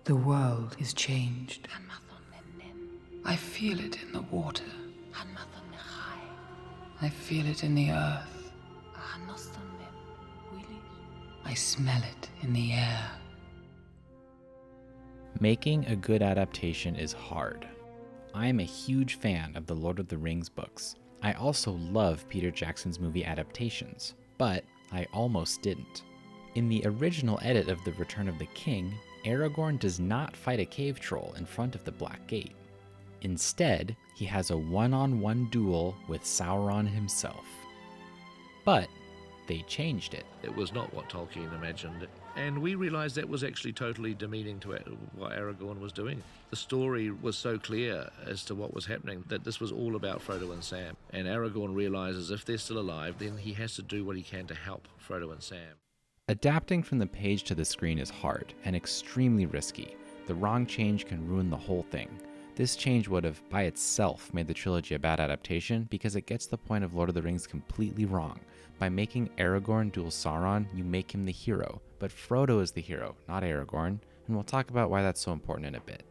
The world is changed. I feel it in the water. I feel it in the earth. I smell it in the air. Making a good adaptation is hard. I am a huge fan of the Lord of the Rings books. I also love Peter Jackson's movie adaptations, but I almost didn't. In the original edit of The Return of the King, Aragorn does not fight a cave troll in front of the Black Gate. Instead, he has a one-on-one duel with Sauron himself. But they changed it. It was not what Tolkien imagined, and we realized that was actually totally demeaning to what Aragorn was doing. The story was so clear as to what was happening that this was all about Frodo and Sam, and Aragorn realizes if they're still alive, then he has to do what he can to help Frodo and Sam. Adapting from the page to the screen is hard and extremely risky. The wrong change can ruin the whole thing. This change would have, by itself, made the trilogy a bad adaptation because it gets the point of Lord of the Rings completely wrong. By making Aragorn duel Sauron, you make him the hero, but Frodo is the hero, not Aragorn, and we'll talk about why that's so important in a bit.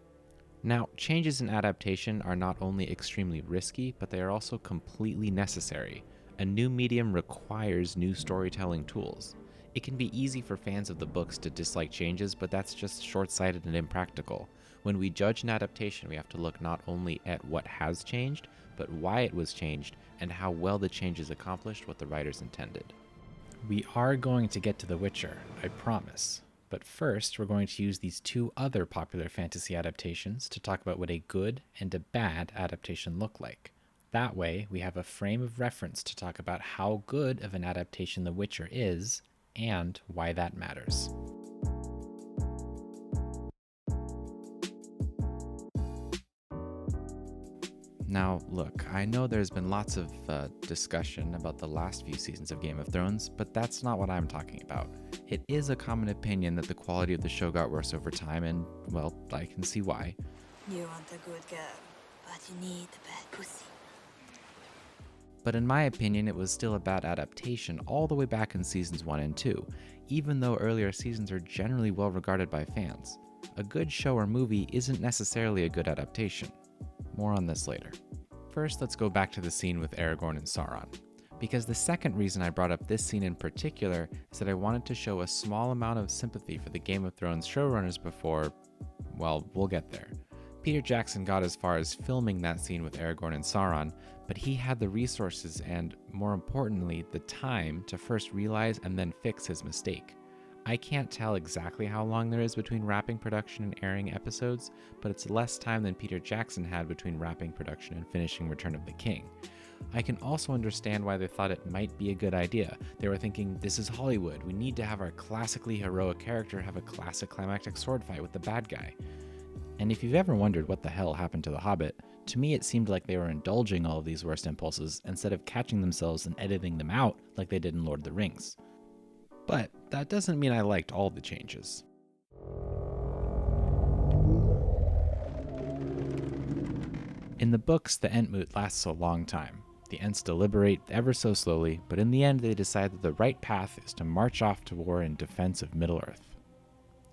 Now, changes in adaptation are not only extremely risky, but they are also completely necessary. A new medium requires new storytelling tools. It can be easy for fans of the books to dislike changes, but that's just short-sighted and impractical. When we judge an adaptation, we have to look not only at what has changed, but why it was changed and how well the changes accomplished what the writers intended. We are going to get to The Witcher, I promise. But first, we're going to use these two other popular fantasy adaptations to talk about what a good and a bad adaptation look like. That way, we have a frame of reference to talk about how good of an adaptation The Witcher is and why that matters. Now, look, I know there's been lots of discussion about the last few seasons of Game of Thrones, but that's not what I'm talking about. It is a common opinion that the quality of the show got worse over time, and, well, I can see why. You want a good girl, but you need a bad pussy. But in my opinion, it was still a bad adaptation all the way back in seasons 1 and 2, even though earlier seasons are generally well regarded by fans. A good show or movie isn't necessarily a good adaptation. More on this later. First, let's go back to the scene with Aragorn and Sauron, because the second reason I brought up this scene in particular is that I wanted to show a small amount of sympathy for the Game of Thrones showrunners before, well, we'll get there. Peter Jackson got as far as filming that scene with Aragorn and Sauron, but he had the resources and, more importantly, the time to first realize and then fix his mistake. I can't tell exactly how long there is between wrapping production and airing episodes, but it's less time than Peter Jackson had between wrapping production and finishing Return of the King. I can also understand why they thought it might be a good idea. They were thinking, this is Hollywood, we need to have our classically heroic character have a classic climactic sword fight with the bad guy. And if you've ever wondered what the hell happened to The Hobbit, to me it seemed like they were indulging all of these worst impulses instead of catching themselves and editing them out like they did in Lord of the Rings. But that doesn't mean I liked all the changes. In the books, the Entmoot lasts a long time. The Ents deliberate ever so slowly, but in the end they decide that the right path is to march off to war in defense of Middle-earth.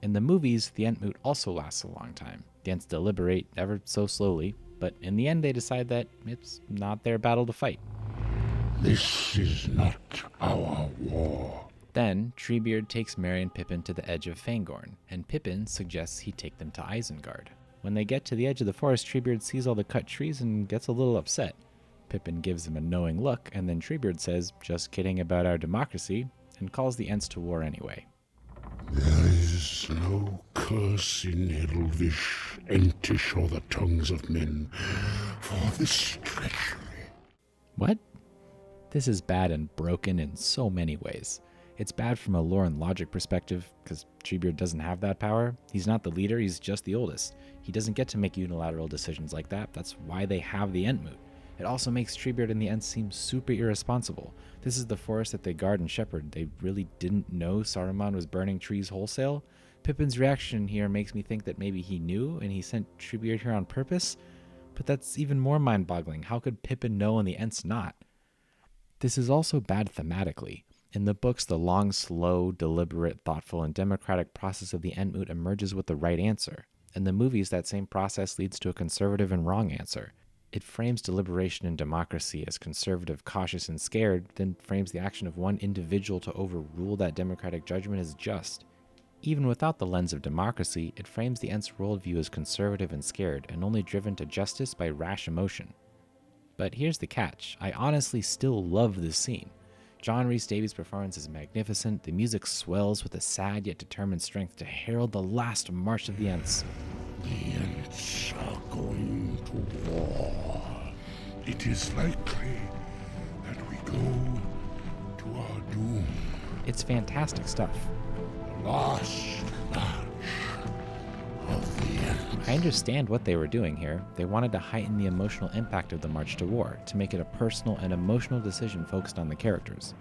In the movies, the Entmoot also lasts a long time. The Ents deliberate ever so slowly, but in the end they decide that it's not their battle to fight. This is not our war. Then, Treebeard takes Merry and Pippin to the edge of Fangorn, and Pippin suggests he take them to Isengard. When they get to the edge of the forest, Treebeard sees all the cut trees and gets a little upset. Pippin gives him a knowing look, and then Treebeard says, "Just kidding about our democracy," and calls the Ents to war anyway. There is no curse in Elvish, Entish, or the tongues of men for this treachery. What? This is bad and broken in so many ways. It's bad from a lore and logic perspective, because Treebeard doesn't have that power. He's not the leader, he's just the oldest. He doesn't get to make unilateral decisions like that. That's why they have the Entmoot. It also makes Treebeard and the Ents seem super irresponsible. This is the forest that they guard and shepherd. They really didn't know Saruman was burning trees wholesale? Pippin's reaction here makes me think that maybe he knew and he sent Treebeard here on purpose? But that's even more mind-boggling. How could Pippin know and the Ents not? This is also bad thematically. In the books, the long, slow, deliberate, thoughtful, and democratic process of the Entmoot emerges with the right answer. In the movies, that same process leads to a conservative and wrong answer. It frames deliberation and democracy as conservative, cautious, and scared, then frames the action of one individual to overrule that democratic judgment as just. Even without the lens of democracy, it frames the Ent's worldview as conservative and scared, and only driven to justice by rash emotion. But here's the catch. I honestly still love this scene. John Rhys Davies' performance is magnificent. The music swells with a sad yet determined strength to herald the last march of the Ents. The Ents are going to war. It is likely that we go to our doom. It's fantastic stuff. The last march of the Ents. I understand what they were doing here. They wanted to heighten the emotional impact of the march to war, to make it a personal and emotional decision focused on the characters.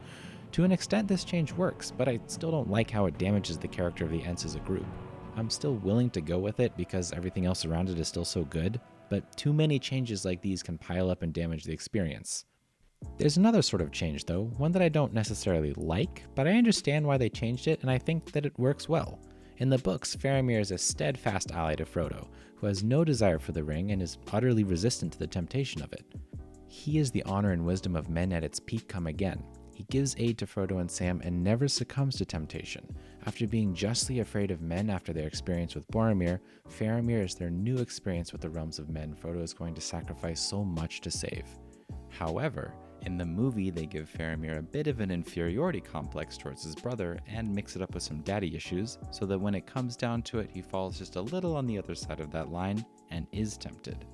To an extent, this change works, but I still don't like how it damages the character of the Ents as a group. I'm still willing to go with it because everything else around it is still so good, but too many changes like these can pile up and damage the experience. There's another sort of change though, one that I don't necessarily like, but I understand why they changed it and I think that it works well. In the books, Faramir is a steadfast ally to Frodo, who has no desire for the ring and is utterly resistant to the temptation of it. He is the honor and wisdom of men at its peak come again. He gives aid to Frodo and Sam and never succumbs to temptation. After being justly afraid of men after their experience with Boromir, Faramir is their new experience with the realms of men Frodo is going to sacrifice so much to save. However, in the movie, they give Faramir a bit of an inferiority complex towards his brother and mix it up with some daddy issues, so that when it comes down to it, he falls just a little on the other side of that line and is tempted.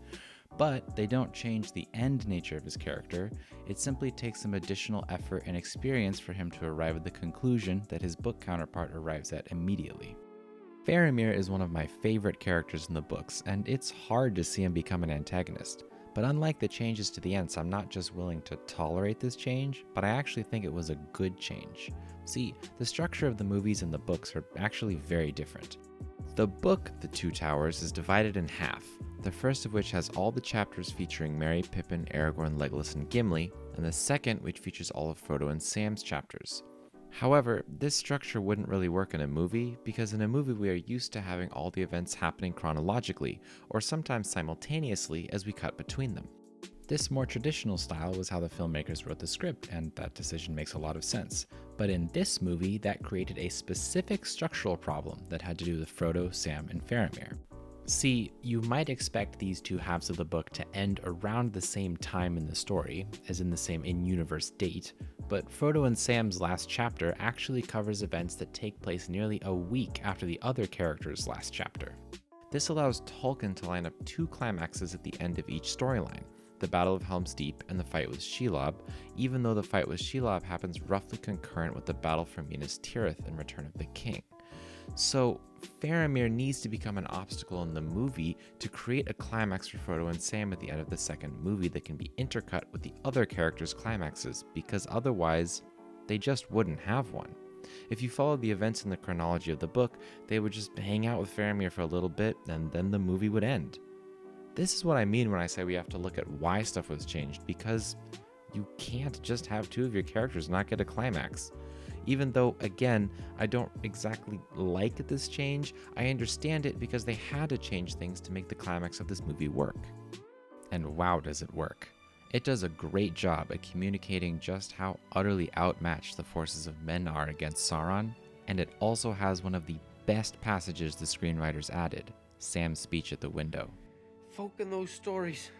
But they don't change the end nature of his character. It simply takes some additional effort and experience for him to arrive at the conclusion that his book counterpart arrives at immediately. Faramir is one of my favorite characters in the books, and it's hard to see him become an antagonist. But unlike the changes to the Ents, I'm not just willing to tolerate this change, but I actually think it was a good change. See, the structure of the movies and the books are actually very different. The book, The Two Towers, is divided in half, the first of which has all the chapters featuring Merry, Pippin, Aragorn, Legolas, and Gimli, and the second which features all of Frodo and Sam's chapters. However, this structure wouldn't really work in a movie, because in a movie we are used to having all the events happening chronologically, or sometimes simultaneously as we cut between them. This more traditional style was how the filmmakers wrote the script, and that decision makes a lot of sense. But in this movie, that created a specific structural problem that had to do with Frodo, Sam, and Faramir. See, you might expect these two halves of the book to end around the same time in the story, as in the same in-universe date, but Frodo and Sam's last chapter actually covers events that take place nearly a week after the other characters' last chapter. This allows Tolkien to line up two climaxes at the end of each storyline, the Battle of Helm's Deep and the fight with Shelob, even though the fight with Shelob happens roughly concurrent with the battle for Minas Tirith and Return of the King. So, Faramir needs to become an obstacle in the movie to create a climax for Frodo and Sam at the end of the second movie that can be intercut with the other characters' climaxes, because otherwise, they just wouldn't have one. If you follow the events in the chronology of the book, they would just hang out with Faramir for a little bit, and then the movie would end. This is what I mean when I say we have to look at why stuff was changed, because you can't just have two of your characters not get a climax. Even though, again, I don't exactly like this change, I understand it because they had to change things to make the climax of this movie work. And wow, does it work. It does a great job at communicating just how utterly outmatched the forces of men are against Sauron, and it also has one of the best passages the screenwriters added, Sam's speech at the window. Folk in those stories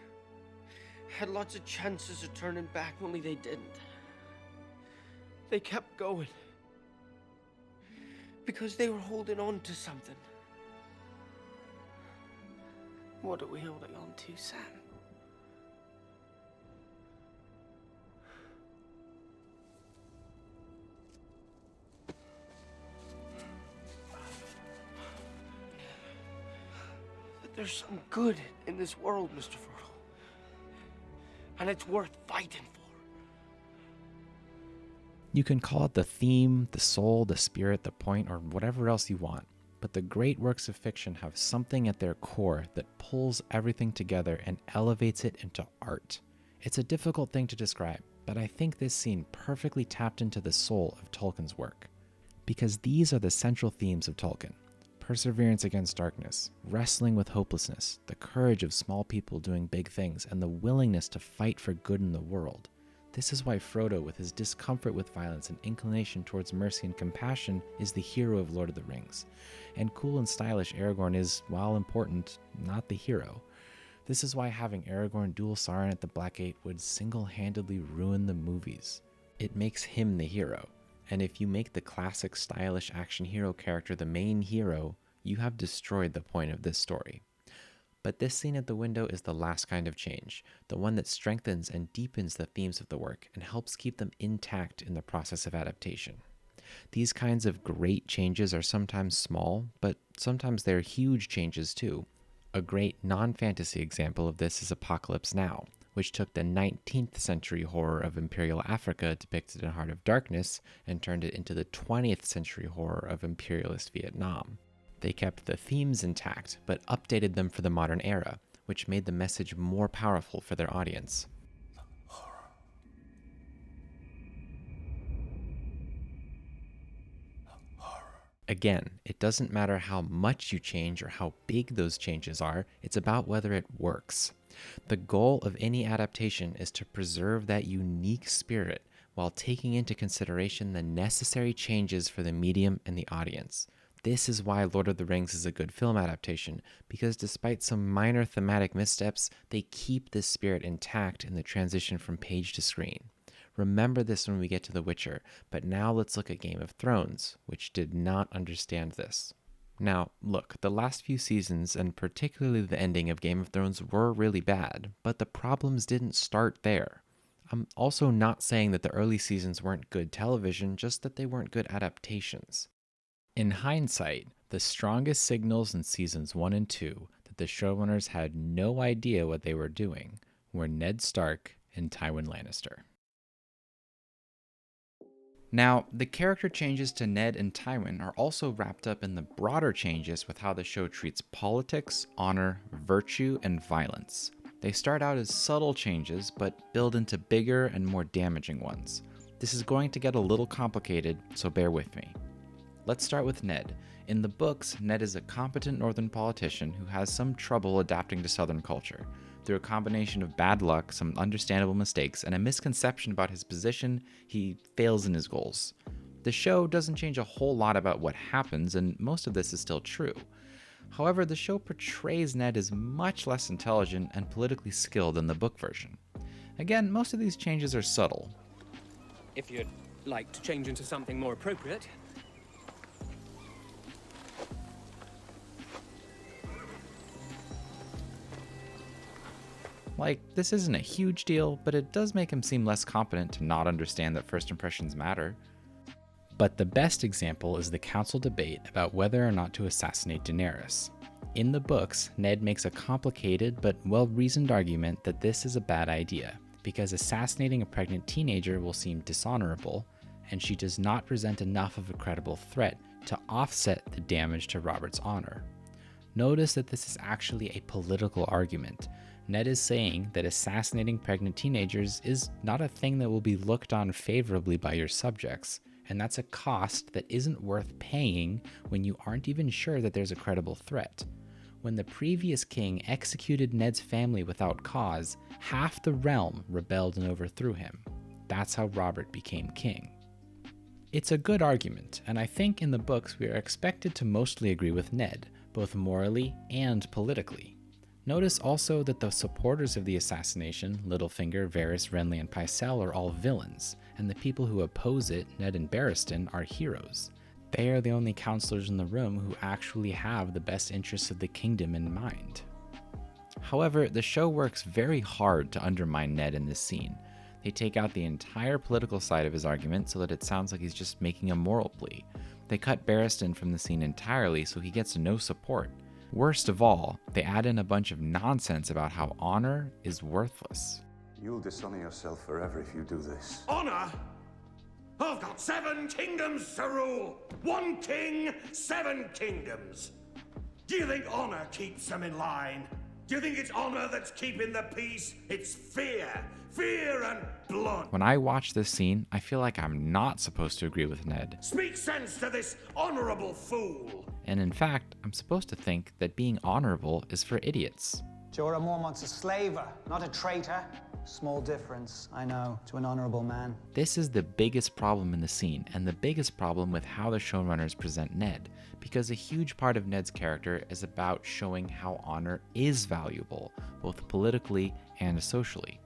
had lots of chances of turning back, only they didn't. They kept going because they were holding on to something. What are we holding on to, Sam? That there's some good in this world, Mr. Frodo. And it's worth fighting for. You can call it the theme, the soul, the spirit, the point, or whatever else you want, but the great works of fiction have something at their core that pulls everything together and elevates it into art. It's a difficult thing to describe. but I think this scene perfectly tapped into the soul of Tolkien's work. Because these are the central themes of Tolkien: perseverance against darkness, wrestling with hopelessness, the courage of small people doing big things, and the willingness to fight for good in the world. This is why Frodo, with his discomfort with violence and inclination towards mercy and compassion, is the hero of Lord of the Rings. And cool and stylish Aragorn is, while important, not the hero. This is why having Aragorn duel Sauron at the Black Gate would single-handedly ruin the movies. It makes him the hero. And if you make the classic stylish action hero character the main hero, you have destroyed the point of this story. But this scene at the window is the last kind of change, the one that strengthens and deepens the themes of the work and helps keep them intact in the process of adaptation. These kinds of great changes are sometimes small, but sometimes they're huge changes too. A great non-fantasy example of this is Apocalypse Now, which took the 19th century horror of Imperial Africa depicted in Heart of Darkness and turned it into the 20th century horror of imperialist Vietnam. They kept the themes intact, but updated them for the modern era, which made the message more powerful for their audience. Again, it doesn't matter how much you change or how big those changes are, it's about whether it works. The goal of any adaptation is to preserve that unique spirit while taking into consideration the necessary changes for the medium and the audience. This is why Lord of the Rings is a good film adaptation, because despite some minor thematic missteps, they keep this spirit intact in the transition from page to screen. Remember this when we get to The Witcher, but now let's look at Game of Thrones, which did not understand this. Now, look, the last few seasons, and particularly the ending of Game of Thrones, were really bad, but the problems didn't start there. I'm also not saying that the early seasons weren't good television, just that they weren't good adaptations. In hindsight, the strongest signals in seasons 1 and 2 that the showrunners had no idea what they were doing were Ned Stark and Tywin Lannister. Now, the character changes to Ned and Tywin are also wrapped up in the broader changes with how the show treats politics, honor, virtue, and violence. They start out as subtle changes, but build into bigger and more damaging ones. This is going to get a little complicated, so bear with me. Let's start with Ned. In the books, Ned is a competent northern politician who has some trouble adapting to southern culture. Through a combination of bad luck, some understandable mistakes, and a misconception about his position, he fails in his goals. The show doesn't change a whole lot about what happens, and most of this is still true. However, the show portrays Ned as much less intelligent and politically skilled than the book version. Again, most of these changes are subtle. If you'd like to change into something more appropriate. Like, this isn't a huge deal, but it does make him seem less competent to not understand that first impressions matter. But the best example is the council debate about whether or not to assassinate Daenerys. In the books, Ned makes a complicated but well-reasoned argument that this is a bad idea, because assassinating a pregnant teenager will seem dishonorable, and she does not present enough of a credible threat to offset the damage to Robert's honor. Notice that this is actually a political argument. Ned is saying that assassinating pregnant teenagers is not a thing that will be looked on favorably by your subjects, and that's a cost that isn't worth paying when you aren't even sure that there's a credible threat. When the previous king executed Ned's family without cause, half the realm rebelled and overthrew him. That's how Robert became king. It's a good argument, and I think in the books we are expected to mostly agree with Ned, both morally and politically. Notice also that the supporters of the assassination, Littlefinger, Varys, Renly, and Pycelle, are all villains, and the people who oppose it, Ned and Barristan, are heroes. They are the only counselors in the room who actually have the best interests of the kingdom in mind. However, the show works very hard to undermine Ned in this scene. They take out the entire political side of his argument so that it sounds like he's just making a moral plea. They cut Barristan from the scene entirely so he gets no support. Worst of all, they add in a bunch of nonsense about how honor is worthless. You'll dishonor yourself forever if you do this. Honor? I've got 7 kingdoms to rule. 1 king, 7 kingdoms. Do you think honor keeps them in line? Do you think it's honor that's keeping the peace? It's fear. Fear and blood. When I watch this scene, I feel like I'm not supposed to agree with Ned. Speak sense to this honorable fool. And in fact, I'm supposed to think that being honorable is for idiots. Jorah Mormont's a slaver, not a traitor. Small difference, I know, to an honorable man. This is the biggest problem in the scene, and the biggest problem with how the showrunners present Ned, because a huge part of Ned's character is about showing how honor is valuable, both politically and socially.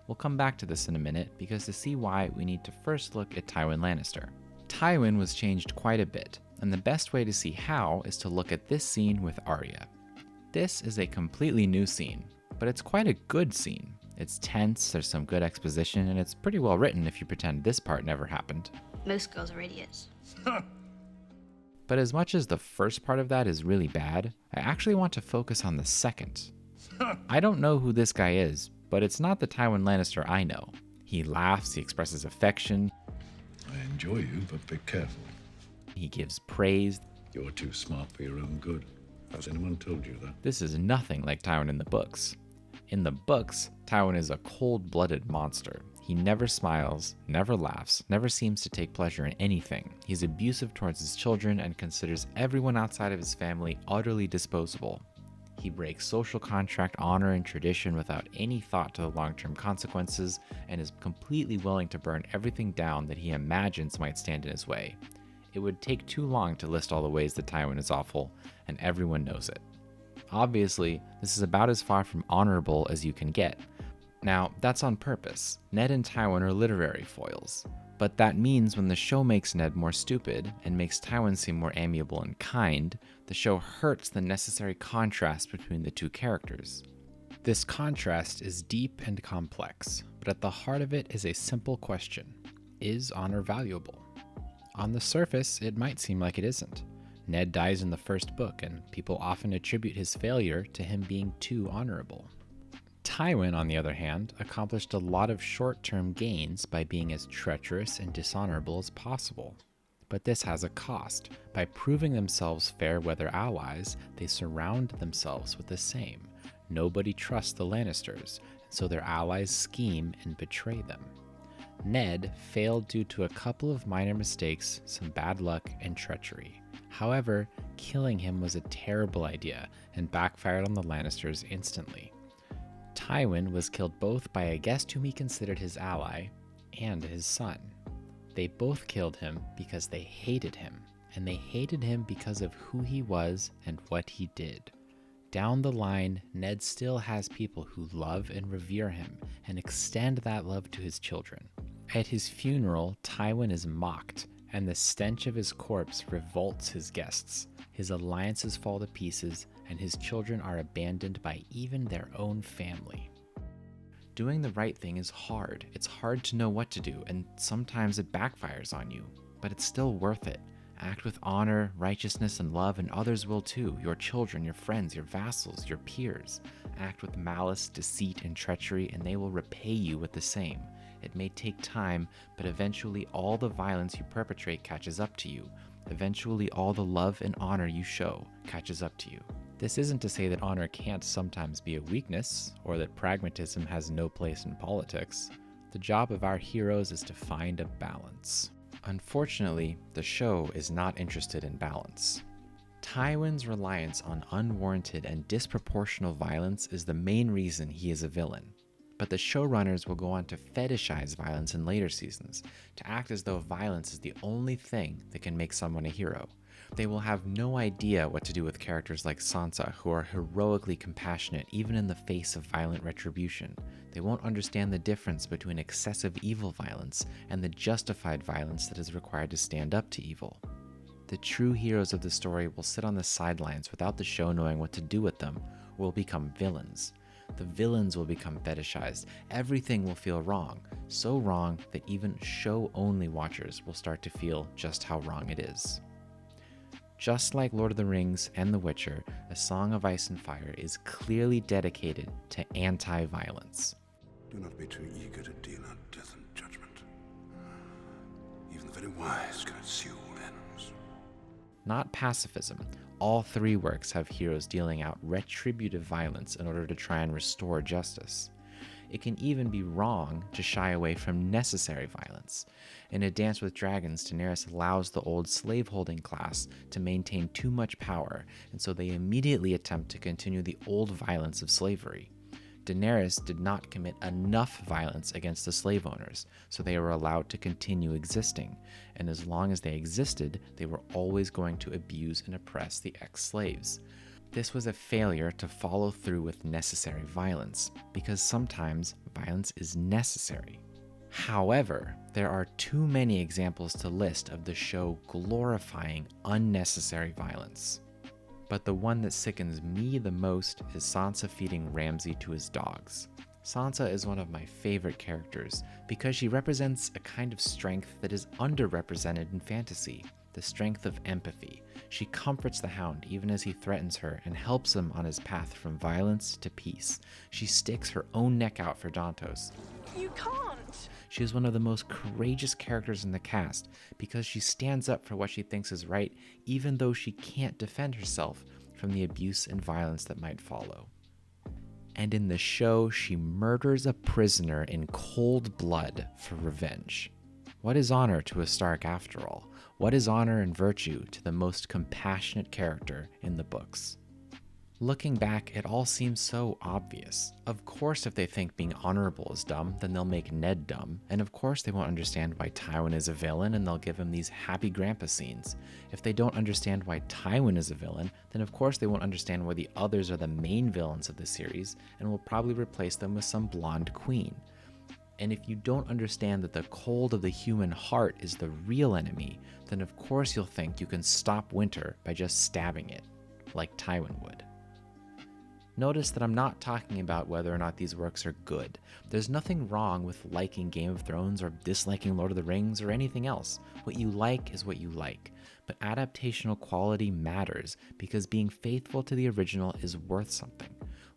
We'll come back to this in a minute, because to see why, we need to first look at Tywin Lannister. Tywin was changed quite a bit, and the best way to see how is to look at this scene with Arya. This is a completely new scene, but it's quite a good scene. It's tense, there's some good exposition, and it's pretty well written if you pretend this part never happened. Most girls are idiots. But as much as the first part of that is really bad, I actually want to focus on the second. I don't know who this guy is, but it's not the Tywin Lannister I know. He laughs, he expresses affection. I enjoy you, but be careful. He gives praise. You're too smart for your own good. Has anyone told you that? This is nothing like Tywin in the books. In the books, Tywin is a cold-blooded monster. He never smiles, never laughs, never seems to take pleasure in anything. He's abusive towards his children and considers everyone outside of his family utterly disposable. He breaks social contract, honor, and tradition without any thought to the long-term consequences, and is completely willing to burn everything down that he imagines might stand in his way. It would take too long to list all the ways that Tywin is awful, and everyone knows it. Obviously, this is about as far from honorable as you can get. Now, that's on purpose. Ned and Tywin are literary foils. But that means when the show makes Ned more stupid and makes Tywin seem more amiable and kind, the show hurts the necessary contrast between the two characters. This contrast is deep and complex, but at the heart of it is a simple question. Is honor valuable? On the surface, it might seem like it isn't. Ned dies in the first book, and people often attribute his failure to him being too honorable. Tywin, on the other hand, accomplished a lot of short-term gains by being as treacherous and dishonorable as possible. But this has a cost. By proving themselves fair-weather allies, they surround themselves with the same. Nobody trusts the Lannisters, and so their allies scheme and betray them. Ned failed due to a couple of minor mistakes, some bad luck, and treachery. However, killing him was a terrible idea and backfired on the Lannisters instantly. Tywin was killed both by a guest whom he considered his ally and his son. They both killed him because they hated him, and they hated him because of who he was and what he did. Down the line, Ned still has people who love and revere him and extend that love to his children. At his funeral, Tywin is mocked, and the stench of his corpse revolts his guests. His alliances fall to pieces, and his children are abandoned by even their own family. Doing the right thing is hard. It's hard to know what to do, and sometimes it backfires on you, but it's still worth it. Act with honor, righteousness, and love, and others will too. Your children, your friends, your vassals, your peers. Act with malice, deceit, and treachery, and they will repay you with the same. It may take time, but eventually all the violence you perpetrate catches up to you. Eventually all the love and honor you show catches up to you. This isn't to say that honor can't sometimes be a weakness, or that pragmatism has no place in politics. The job of our heroes is to find a balance. Unfortunately, the show is not interested in balance. Tywin's reliance on unwarranted and disproportional violence is the main reason he is a villain. But the showrunners will go on to fetishize violence in later seasons, to act as though violence is the only thing that can make someone a hero. They will have no idea what to do with characters like Sansa, who are heroically compassionate even in the face of violent retribution. They won't understand the difference between excessive evil violence and the justified violence that is required to stand up to evil. The true heroes of the story will sit on the sidelines without the show knowing what to do with them, or will become villains. The villains will become fetishized. Everything will feel wrong, so wrong that even show-only watchers will start to feel just how wrong it is. Just like Lord of the Rings and The Witcher, A Song of Ice and Fire is clearly dedicated to anti-violence. Do not be too eager to deal out death and judgment. Even the very wise can eschew all ends. Not pacifism. All three works have heroes dealing out retributive violence in order to try and restore justice. It can even be wrong to shy away from necessary violence. In A Dance with Dragons, Daenerys allows the old slaveholding class to maintain too much power, and so they immediately attempt to continue the old violence of slavery. Daenerys did not commit enough violence against the slave owners, so they were allowed to continue existing, and as long as they existed, they were always going to abuse and oppress the ex-slaves. This was a failure to follow through with necessary violence, because sometimes violence is necessary. However, there are too many examples to list of the show glorifying unnecessary violence. But the one that sickens me the most is Sansa feeding Ramsay to his dogs. Sansa is one of my favorite characters because she represents a kind of strength that is underrepresented in fantasy, the strength of empathy. She comforts the Hound even as he threatens her and helps him on his path from violence to peace. She sticks her own neck out for Dantos. You can't! She is one of the most courageous characters in the cast because she stands up for what she thinks is right, even though she can't defend herself from the abuse and violence that might follow. And in the show, she murders a prisoner in cold blood for revenge. What is honor to a Stark after all? What is honor and virtue to the most compassionate character in the books? Looking back, it all seems so obvious. Of course, if they think being honorable is dumb, then they'll make Ned dumb, and of course they won't understand why Tywin is a villain, and they'll give him these happy grandpa scenes. If they don't understand why Tywin is a villain, then of course they won't understand why the others are the main villains of the series, and will probably replace them with some blonde queen. And if you don't understand that the cold of the human heart is the real enemy, then of course you'll think you can stop winter by just stabbing it, like Tywin would. Notice that I'm not talking about whether or not these works are good. There's nothing wrong with liking Game of Thrones or disliking Lord of the Rings or anything else. What you like is what you like. But adaptational quality matters because being faithful to the original is worth something.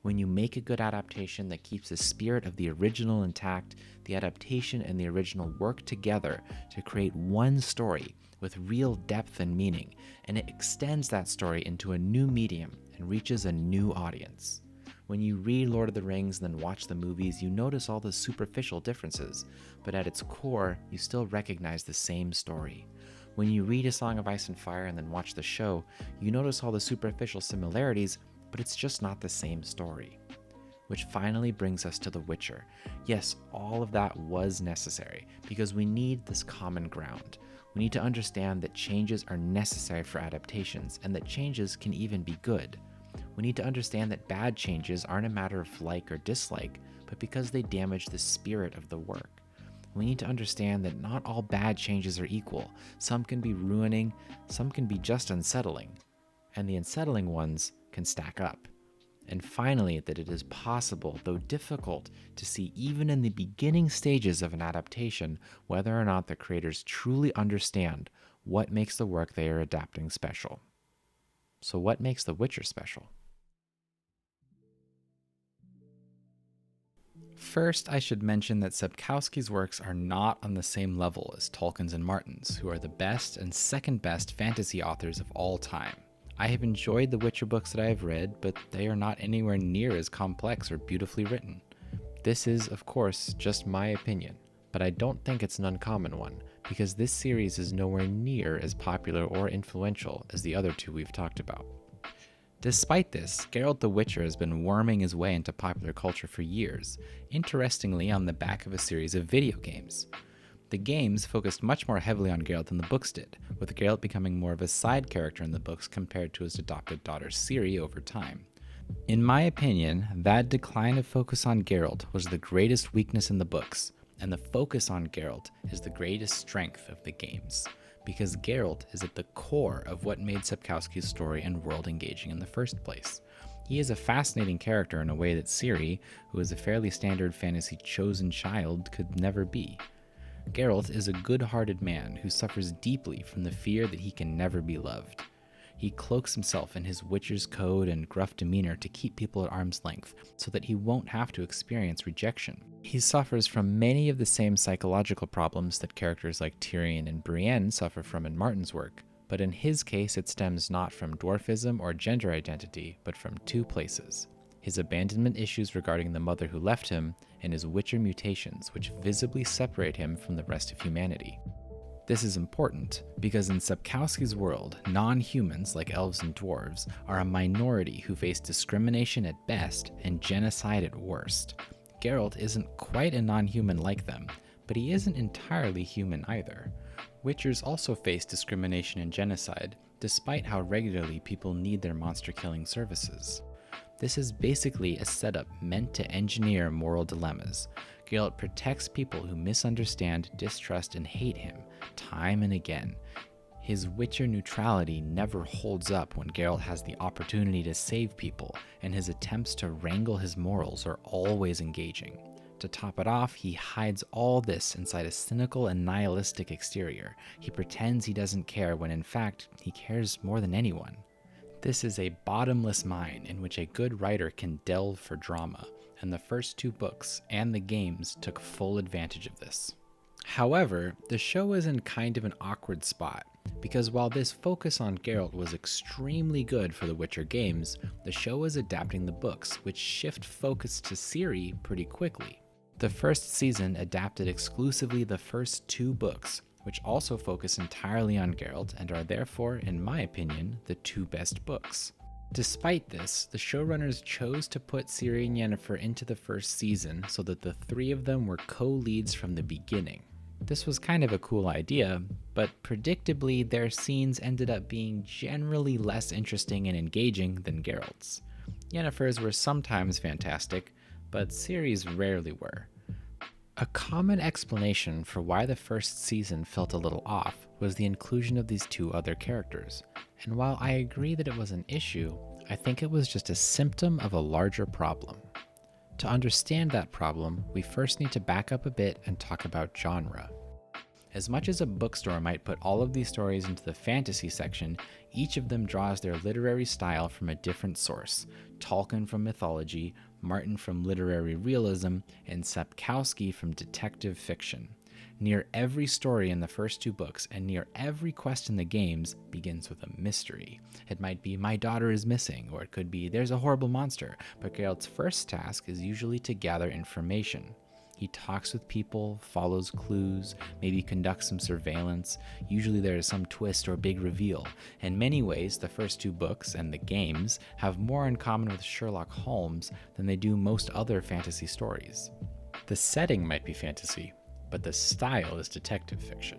When you make a good adaptation that keeps the spirit of the original intact, the adaptation and the original work together to create one story with real depth and meaning, and it extends that story into a new medium and reaches a new audience. When you read Lord of the Rings and then watch the movies, you notice all the superficial differences, but at its core, you still recognize the same story. When you read A Song of Ice and Fire and then watch the show, you notice all the superficial similarities, but it's just not the same story. Which finally brings us to The Witcher. Yes, all of that was necessary, because we need this common ground. We need to understand that changes are necessary for adaptations, and that changes can even be good. We need to understand that bad changes aren't a matter of like or dislike, but because they damage the spirit of the work. We need to understand that not all bad changes are equal. Some can be ruining, some can be just unsettling, and the unsettling ones can stack up. And finally, that it is possible, though difficult, to see even in the beginning stages of an adaptation whether or not the creators truly understand what makes the work they are adapting special. So what makes The Witcher special? First, I should mention that Sapkowski's works are not on the same level as Tolkien's and Martin's, who are the best and second best fantasy authors of all time. I have enjoyed the Witcher books that I have read, but they are not anywhere near as complex or beautifully written. This is, of course, just my opinion, but I don't think it's an uncommon one, because this series is nowhere near as popular or influential as the other two we've talked about. Despite this, Geralt the Witcher has been worming his way into popular culture for years, interestingly on the back of a series of video games. The games focused much more heavily on Geralt than the books did, with Geralt becoming more of a side character in the books compared to his adopted daughter Ciri over time. In my opinion, that decline of focus on Geralt was the greatest weakness in the books, and the focus on Geralt is the greatest strength of the games, because Geralt is at the core of what made Sapkowski's story and world engaging in the first place. He is a fascinating character in a way that Ciri, who is a fairly standard fantasy chosen child, could never be. Geralt is a good-hearted man who suffers deeply from the fear that he can never be loved. He cloaks himself in his witcher's code and gruff demeanor to keep people at arm's length so that he won't have to experience rejection. He suffers from many of the same psychological problems that characters like Tyrion and Brienne suffer from in Martin's work, but in his case it stems not from dwarfism or gender identity, but from two places: his abandonment issues regarding the mother who left him, and his Witcher mutations, which visibly separate him from the rest of humanity. This is important because in Sapkowski's world, non-humans like elves and dwarves are a minority who face discrimination at best and genocide at worst. Geralt isn't quite a non-human like them, but he isn't entirely human either. Witchers also face discrimination and genocide, despite how regularly people need their monster-killing services. This is basically a setup meant to engineer moral dilemmas. Geralt protects people who misunderstand, distrust, and hate him, time and again. His Witcher neutrality never holds up when Geralt has the opportunity to save people, and his attempts to wrangle his morals are always engaging. To top it off, he hides all this inside a cynical and nihilistic exterior. He pretends he doesn't care when in fact, he cares more than anyone. This is a bottomless mine in which a good writer can delve for drama, and the first two books and the games took full advantage of this. However, the show is in kind of an awkward spot, because while this focus on Geralt was extremely good for the Witcher games, the show is adapting the books, which shift focus to Ciri pretty quickly. The first season adapted exclusively the first two books, which also focus entirely on Geralt and are therefore, in my opinion, the two best books. Despite this, the showrunners chose to put Ciri and Yennefer into the first season so that the three of them were co-leads from the beginning. This was kind of a cool idea, but predictably their scenes ended up being generally less interesting and engaging than Geralt's. Yennefer's were sometimes fantastic, but Ciri's rarely were. A common explanation for why the first season felt a little off was the inclusion of these two other characters, and while I agree that it was an issue, I think it was just a symptom of a larger problem. To understand that problem, we first need to back up a bit and talk about genre. As much as a bookstore might put all of these stories into the fantasy section, each of them draws their literary style from a different source: Tolkien from mythology, Martin from literary realism, and Sapkowski from detective fiction. Near every story in the first two books and near every quest in the games begins with a mystery. It might be, "My daughter is missing," or it could be, "There's a horrible monster," but Geralt's first task is usually to gather information. He talks with people, follows clues, maybe conducts some surveillance. Usually there is some twist or big reveal. In many ways, the first two books and the games have more in common with Sherlock Holmes than they do most other fantasy stories. The setting might be fantasy, but the style is detective fiction.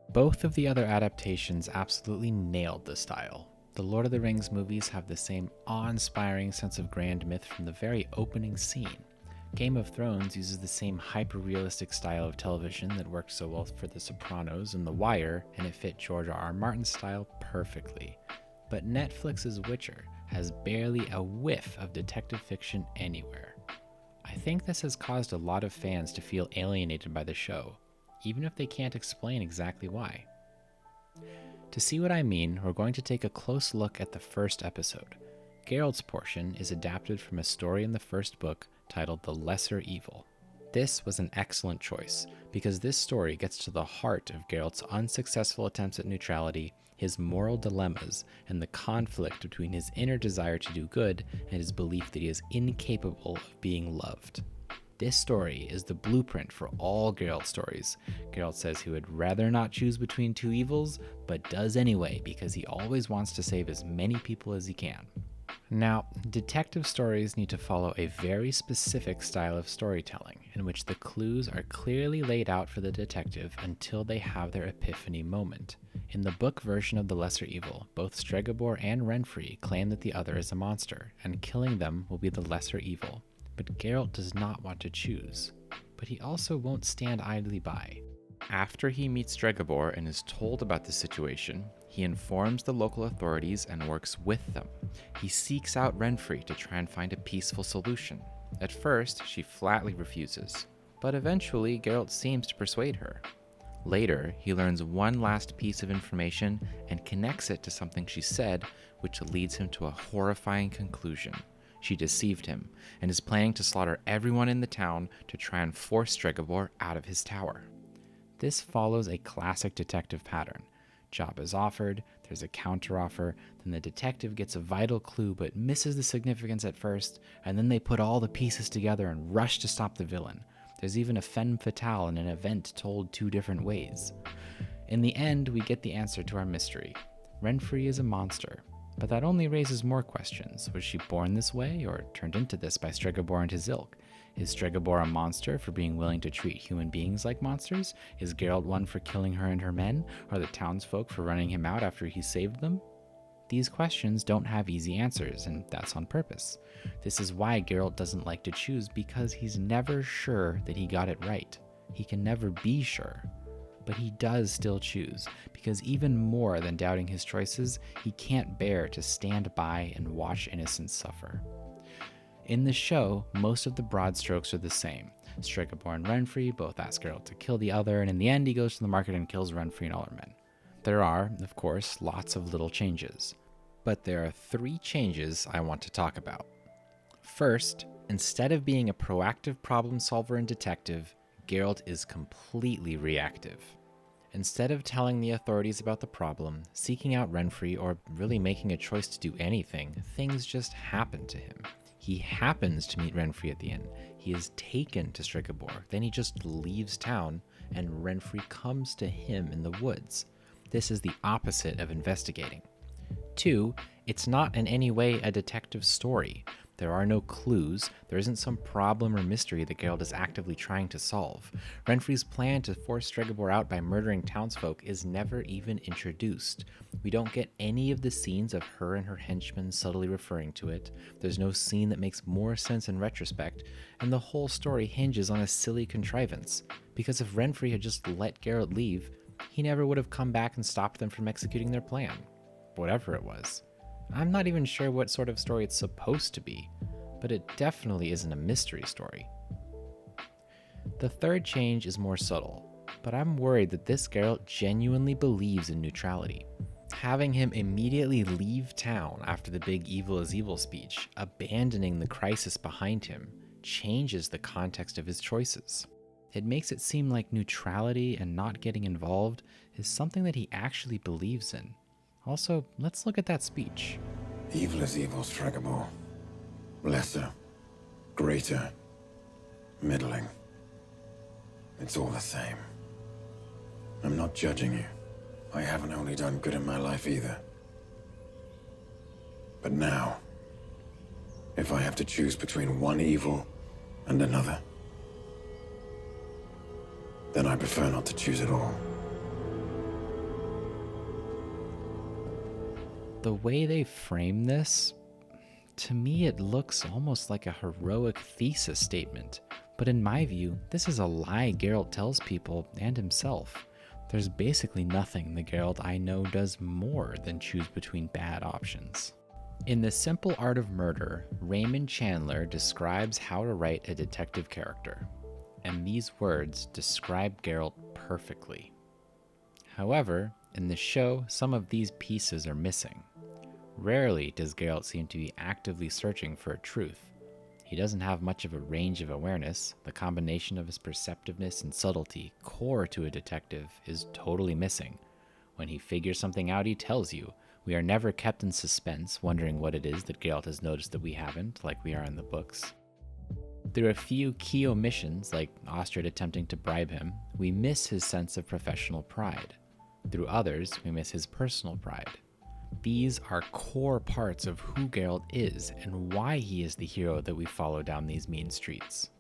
Both of the other adaptations absolutely nailed the style. The Lord of the Rings movies have the same awe-inspiring sense of grand myth from the very opening scene. Game of Thrones uses the same hyper-realistic style of television that worked so well for The Sopranos and The Wire, and it fit George R.R. Martin's style perfectly. But Netflix's Witcher has barely a whiff of detective fiction anywhere. I think this has caused a lot of fans to feel alienated by the show, even if they can't explain exactly why. To see what I mean, we're going to take a close look at the first episode. Geralt's portion is adapted from a story in the first book titled The Lesser Evil. This was an excellent choice, because this story gets to the heart of Geralt's unsuccessful attempts at neutrality, his moral dilemmas, and the conflict between his inner desire to do good and his belief that he is incapable of being loved. This story is the blueprint for all Geralt stories. Geralt says he would rather not choose between two evils, but does anyway because he always wants to save as many people as he can. Now, detective stories need to follow a very specific style of storytelling, in which the clues are clearly laid out for the detective until they have their epiphany moment. In the book version of The Lesser Evil, both Stregobor and Renfri claim that the other is a monster, and killing them will be the lesser evil. But Geralt does not want to choose. But he also won't stand idly by. After he meets Stregobor and is told about the situation, he informs the local authorities and works with them. He seeks out Renfri to try and find a peaceful solution. At first, she flatly refuses, but eventually Geralt seems to persuade her. Later, he learns one last piece of information and connects it to something she said, which leads him to a horrifying conclusion. She deceived him and is planning to slaughter everyone in the town to try and force Stregobor out of his tower. This follows a classic detective pattern. Job is offered, there's a counteroffer, then the detective gets a vital clue but misses the significance at first, and then they put all the pieces together and rush to stop the villain. There's even a femme fatale in an event told 2 different ways. In the end, we get the answer to our mystery. Renfrey is a monster, but that only raises more questions. Was she born this way, or turned into this by Stregobor and his ilk? Is Stregobor a monster for being willing to treat human beings like monsters? Is Geralt one for killing her and her men? Are the townsfolk for running him out after he saved them? These questions don't have easy answers, and that's on purpose. This is why Geralt doesn't like to choose, because he's never sure that he got it right. He can never be sure. But he does still choose, because even more than doubting his choices, he can't bear to stand by and watch innocents suffer. In the show, most of the broad strokes are the same. Stregobor and Renfrey both ask Geralt to kill the other, and in the end he goes to the market and kills Renfrey and all her men. There are, of course, lots of little changes. But there are 3 changes I want to talk about. First, instead of being a proactive problem solver and detective, Geralt is completely reactive. Instead of telling the authorities about the problem, seeking out Renfrey, or really making a choice to do anything, things just happen to him. He happens to meet Renfrey at the inn. He is taken to Stregobor. Then he just leaves town, and Renfrey comes to him in the woods. This is the opposite of investigating. 2, it's not in any way a detective story. There are no clues, there isn't some problem or mystery that Geralt is actively trying to solve. Renfrey's plan to force Stregobor out by murdering townsfolk is never even introduced. We don't get any of the scenes of her and her henchmen subtly referring to it. There's no scene that makes more sense in retrospect, and the whole story hinges on a silly contrivance. Because if Renfrey had just let Geralt leave, he never would have come back and stopped them from executing their plan. Whatever it was. I'm not even sure what sort of story it's supposed to be, but it definitely isn't a mystery story. The third change is more subtle, but I'm worried that this Geralt genuinely believes in neutrality. Having him immediately leave town after the big evil is evil speech, abandoning the crisis behind him, changes the context of his choices. It makes it seem like neutrality and not getting involved is something that he actually believes in. Also, let's look at that speech. Evil is evil, Stregobor. Lesser, greater, middling. It's all the same. I'm not judging you. I haven't only done good in my life either. But now, if I have to choose between one evil and another, then I prefer not to choose at all. The way they frame this, to me it looks almost like a heroic thesis statement. But in my view, this is a lie Geralt tells people and himself. There's basically nothing the Geralt I know does more than choose between bad options. In The Simple Art of Murder, Raymond Chandler describes how to write a detective character. And these words describe Geralt perfectly. However, in the show, some of these pieces are missing. Rarely does Geralt seem to be actively searching for a truth. He doesn't have much of a range of awareness. The combination of his perceptiveness and subtlety, core to a detective, is totally missing. When he figures something out, he tells you. We are never kept in suspense, wondering what it is that Geralt has noticed that we haven't, like we are in the books. Through a few key omissions, like Ostred attempting to bribe him, we miss his sense of professional pride. Through others, we miss his personal pride. These are core parts of who Geralt is and why he is the hero that we follow down these mean streets.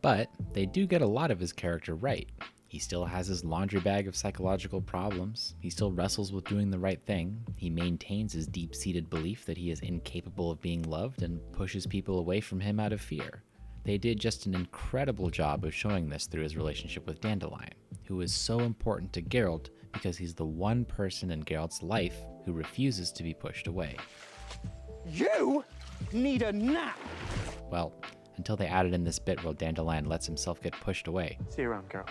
But they do get a lot of his character right. He still has his laundry bag of psychological problems. He still wrestles with doing the right thing. He maintains his deep-seated belief that he is incapable of being loved and pushes people away from him out of fear. They did just an incredible job of showing this through his relationship with Dandelion, who is so important to Geralt because he's the one person in Geralt's life who refuses to be pushed away. You need a nap! Well, until they added in this bit where Dandelion lets himself get pushed away. See you around, Geralt.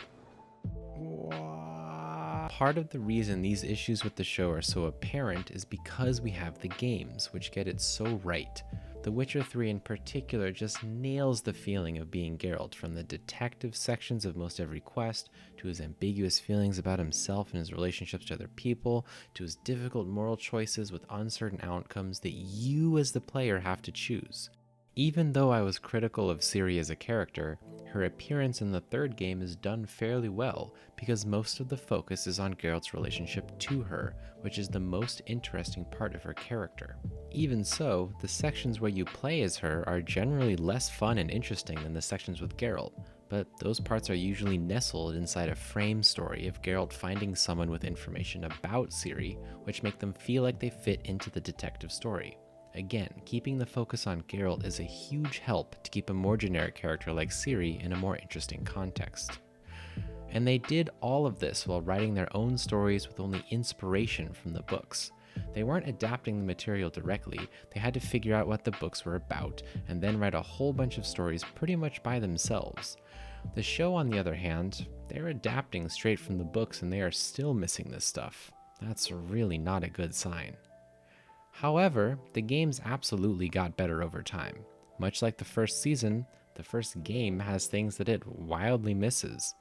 Part of the reason these issues with the show are so apparent is because we have the games, which get it so right. The Witcher 3 in particular just nails the feeling of being Geralt, from the detective sections of most every quest, to his ambiguous feelings about himself and his relationships to other people, to his difficult moral choices with uncertain outcomes that you as the player have to choose. Even though I was critical of Ciri as a character, her appearance in the third game is done fairly well because most of the focus is on Geralt's relationship to her, which is the most interesting part of her character. Even so, the sections where you play as her are generally less fun and interesting than the sections with Geralt, but those parts are usually nestled inside a frame story of Geralt finding someone with information about Ciri, which make them feel like they fit into the detective story. Again, keeping the focus on Geralt is a huge help to keep a more generic character like Ciri in a more interesting context. And they did all of this while writing their own stories with only inspiration from the books. They weren't adapting the material directly, they had to figure out what the books were about, and then write a whole bunch of stories pretty much by themselves. The show, on the other hand, they're adapting straight from the books and they are still missing this stuff. That's really not a good sign. However, the games absolutely got better over time. Much like the first season, the first game has things that it wildly misses.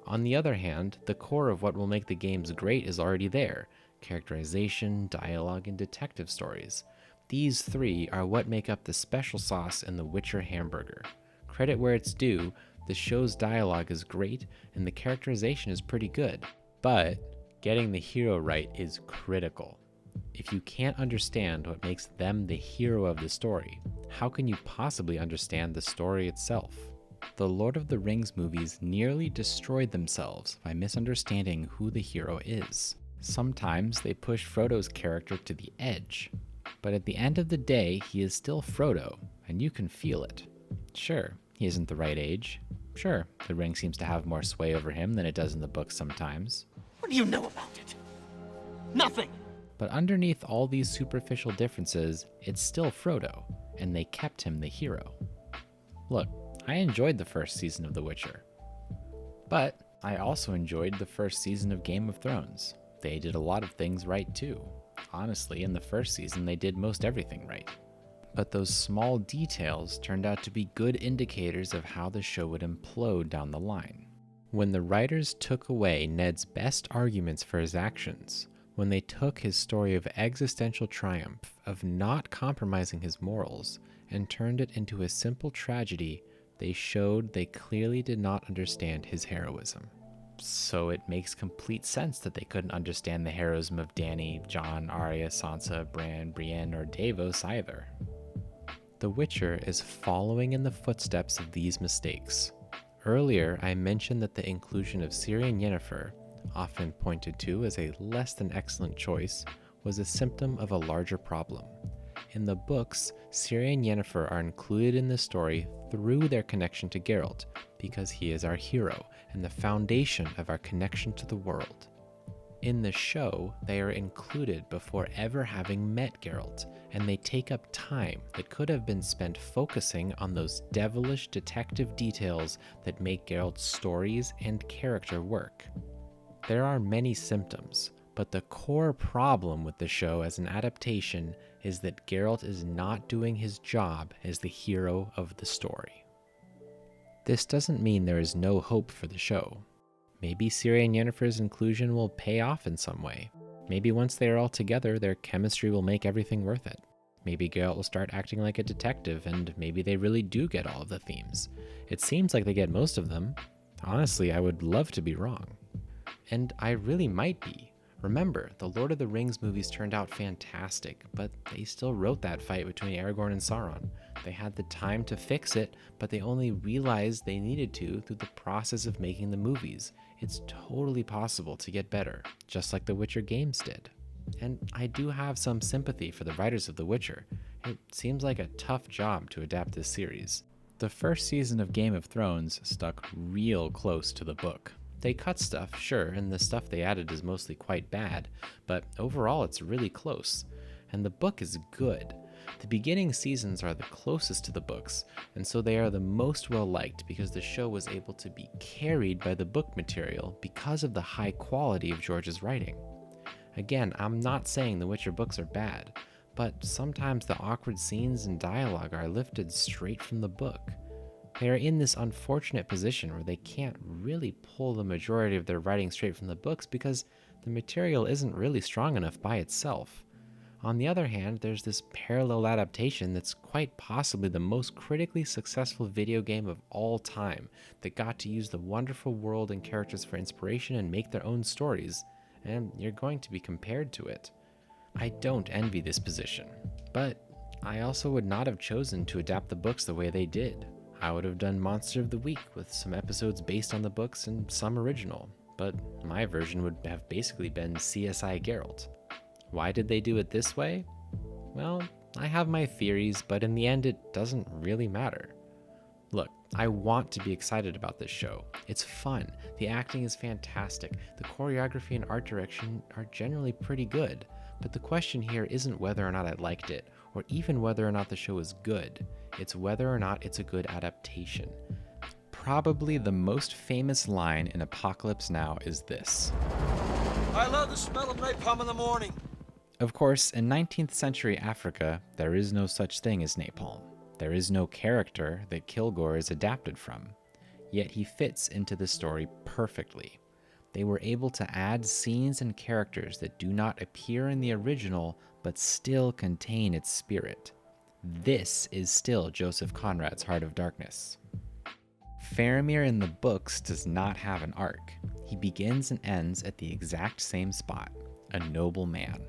On the other hand, the core of what will make the games great is already there: characterization, dialogue, and detective stories. These three are what make up the special sauce in the Witcher hamburger. Credit where it's due, the show's dialogue is great and the characterization is pretty good, but getting the hero right is critical. If you can't understand what makes them the hero of the story, how can you possibly understand the story itself? The Lord of the Rings movies nearly destroyed themselves by misunderstanding who the hero is. Sometimes they push Frodo's character to the edge, but at the end of the day, he is still Frodo, and you can feel it. Sure, he isn't the right age. Sure, the ring seems to have more sway over him than it does in the books sometimes. What do you know about it? Nothing! But underneath all these superficial differences, it's still Frodo, and they kept him the hero. Look, I enjoyed the first season of The Witcher, but I also enjoyed the first season of Game of Thrones. They did a lot of things right too. Honestly, in the first season they did most everything right. But those small details turned out to be good indicators of how the show would implode down the line. When the writers took away Ned's best arguments for his actions, when they took his story of existential triumph, of not compromising his morals, and turned it into a simple tragedy, they showed they clearly did not understand his heroism. So it makes complete sense that they couldn't understand the heroism of Dany, Jon, Arya, Sansa, Bran, Brienne, or Davos either. The Witcher is following in the footsteps of these mistakes. Earlier, I mentioned that the inclusion of Ciri and Yennefer, often pointed to as a less than excellent choice, was a symptom of a larger problem. In the books, Ciri and Yennefer are included in the story through their connection to Geralt, because he is our hero and the foundation of our connection to the world. In the show, they are included before ever having met Geralt, and they take up time that could have been spent focusing on those devilish detective details that make Geralt's stories and character work. There are many symptoms, but the core problem with the show as an adaptation is that Geralt is not doing his job as the hero of the story. This doesn't mean there is no hope for the show. Maybe Ciri and Yennefer's inclusion will pay off in some way. Maybe once they are all together, their chemistry will make everything worth it. Maybe Geralt will start acting like a detective, and maybe they really do get all of the themes. It seems like they get most of them. Honestly, I would love to be wrong. And I really might be. Remember, the Lord of the Rings movies turned out fantastic, but they still wrote that fight between Aragorn and Sauron. They had the time to fix it, but they only realized they needed to through the process of making the movies. It's totally possible to get better, just like the Witcher games did. And I do have some sympathy for the writers of The Witcher. It seems like a tough job to adapt this series. The first season of Game of Thrones stuck real close to the book. They cut stuff, sure, and the stuff they added is mostly quite bad, but overall it's really close. And the book is good. The beginning seasons are the closest to the books, and so they are the most well-liked because the show was able to be carried by the book material because of the high quality of George's writing. Again, I'm not saying the Witcher books are bad, but sometimes the awkward scenes and dialogue are lifted straight from the book. They are in this unfortunate position where they can't really pull the majority of their writing straight from the books because the material isn't really strong enough by itself. On the other hand, there's this parallel adaptation that's quite possibly the most critically successful video game of all time that got to use the wonderful world and characters for inspiration and make their own stories, and you're going to be compared to it. I don't envy this position, but I also would not have chosen to adapt the books the way they did. I would have done Monster of the Week with some episodes based on the books and some original, but my version would have basically been CSI Geralt. Why did they do it this way? Well, I have my theories, but in the end it doesn't really matter. Look, I want to be excited about this show. It's fun, the acting is fantastic, the choreography and art direction are generally pretty good, but the question here isn't whether or not I liked it, or even whether or not the show is good. It's whether or not it's a good adaptation. Probably the most famous line in Apocalypse Now is this: I love the smell of napalm in the morning. Of course, in 19th century Africa, there is no such thing as napalm. There is no character that Kilgore is adapted from. Yet he fits into the story perfectly. They were able to add scenes and characters that do not appear in the original, but still contain its spirit. This is still Joseph Conrad's Heart of Darkness. Faramir in the books does not have an arc. He begins and ends at the exact same spot, a noble man.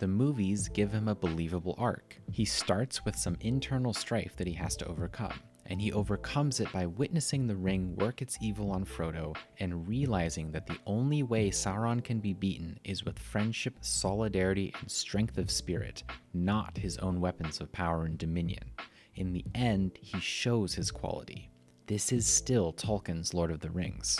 The movies give him a believable arc. He starts with some internal strife that he has to overcome, and he overcomes it by witnessing the ring work its evil on Frodo and realizing that the only way Sauron can be beaten is with friendship, solidarity, and strength of spirit, not his own weapons of power and dominion. In the end, he shows his quality. This is still Tolkien's Lord of the Rings.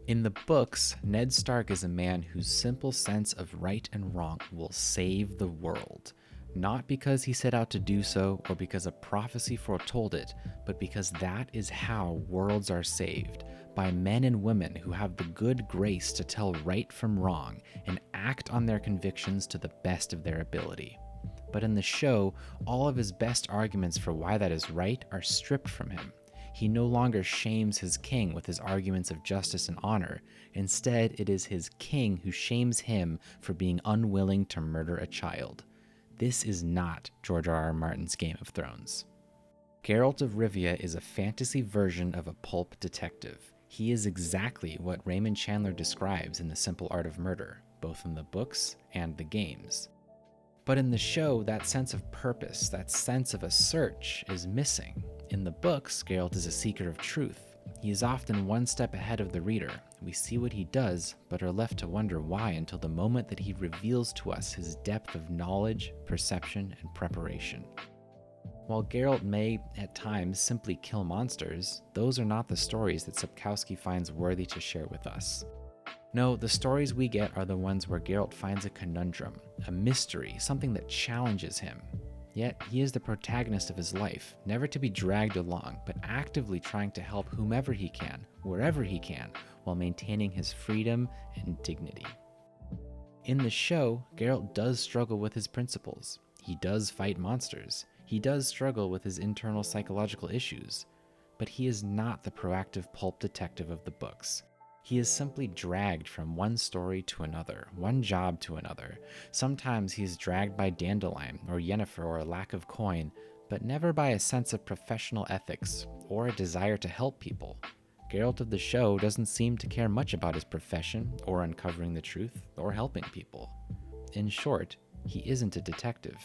In the books, Ned Stark is a man whose simple sense of right and wrong will save the world. Not because he set out to do so or because a prophecy foretold it, but because that is how worlds are saved, by men and women who have the good grace to tell right from wrong and act on their convictions to the best of their ability. But in the show, all of his best arguments for why that is right are stripped from him. He no longer shames his king with his arguments of justice and honor. Instead, it is his king who shames him for being unwilling to murder a child. This is not George R.R. Martin's Game of Thrones. Geralt of Rivia is a fantasy version of a pulp detective. He is exactly what Raymond Chandler describes in The Simple Art of Murder, both in the books and the games. But in the show, that sense of purpose, that sense of a search, is missing. In the books, Geralt is a seeker of truth. He is often one step ahead of the reader. We see what he does, but are left to wonder why until the moment that he reveals to us his depth of knowledge, perception, and preparation. While Geralt may, at times, simply kill monsters, those are not the stories that Sapkowski finds worthy to share with us. No, the stories we get are the ones where Geralt finds a conundrum, a mystery, something that challenges him. Yet, he is the protagonist of his life, never to be dragged along, but actively trying to help whomever he can, wherever he can, while maintaining his freedom and dignity. In the show, Geralt does struggle with his principles. He does fight monsters. He does struggle with his internal psychological issues. But he is not the proactive pulp detective of the books. He is simply dragged from one story to another, one job to another. Sometimes he is dragged by dandelion or Yennefer or a lack of coin, but never by a sense of professional ethics or a desire to help people. Geralt of the show doesn't seem to care much about his profession or uncovering the truth or helping people. In short, he isn't a detective.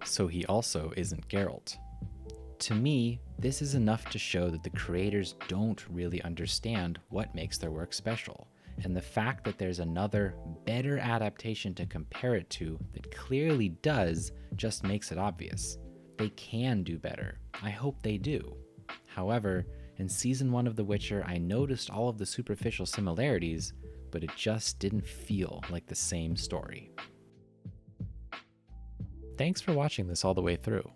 So he also isn't Geralt. To me, this is enough to show that the creators don't really understand what makes their work special, and the fact that there's another, better adaptation to compare it to that clearly does just makes it obvious. They can do better. I hope they do. However, in Season 1 of The Witcher, I noticed all of the superficial similarities, but it just didn't feel like the same story. Thanks for watching this all the way through.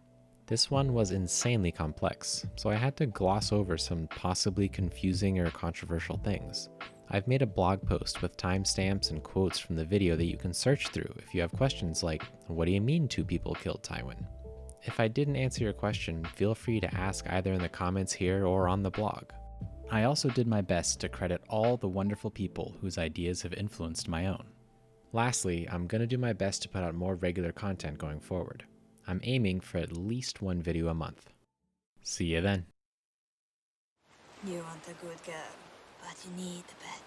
This one was insanely complex, so I had to gloss over some possibly confusing or controversial things. I've made a blog post with timestamps and quotes from the video that you can search through if you have questions like, what do you mean 2 people killed Tywin? If I didn't answer your question, feel free to ask either in the comments here or on the blog. I also did my best to credit all the wonderful people whose ideas have influenced my own. Lastly, I'm going to do my best to put out more regular content going forward. I'm aiming for at least 1 video a month. See you then. You want a good girl, but you need the best.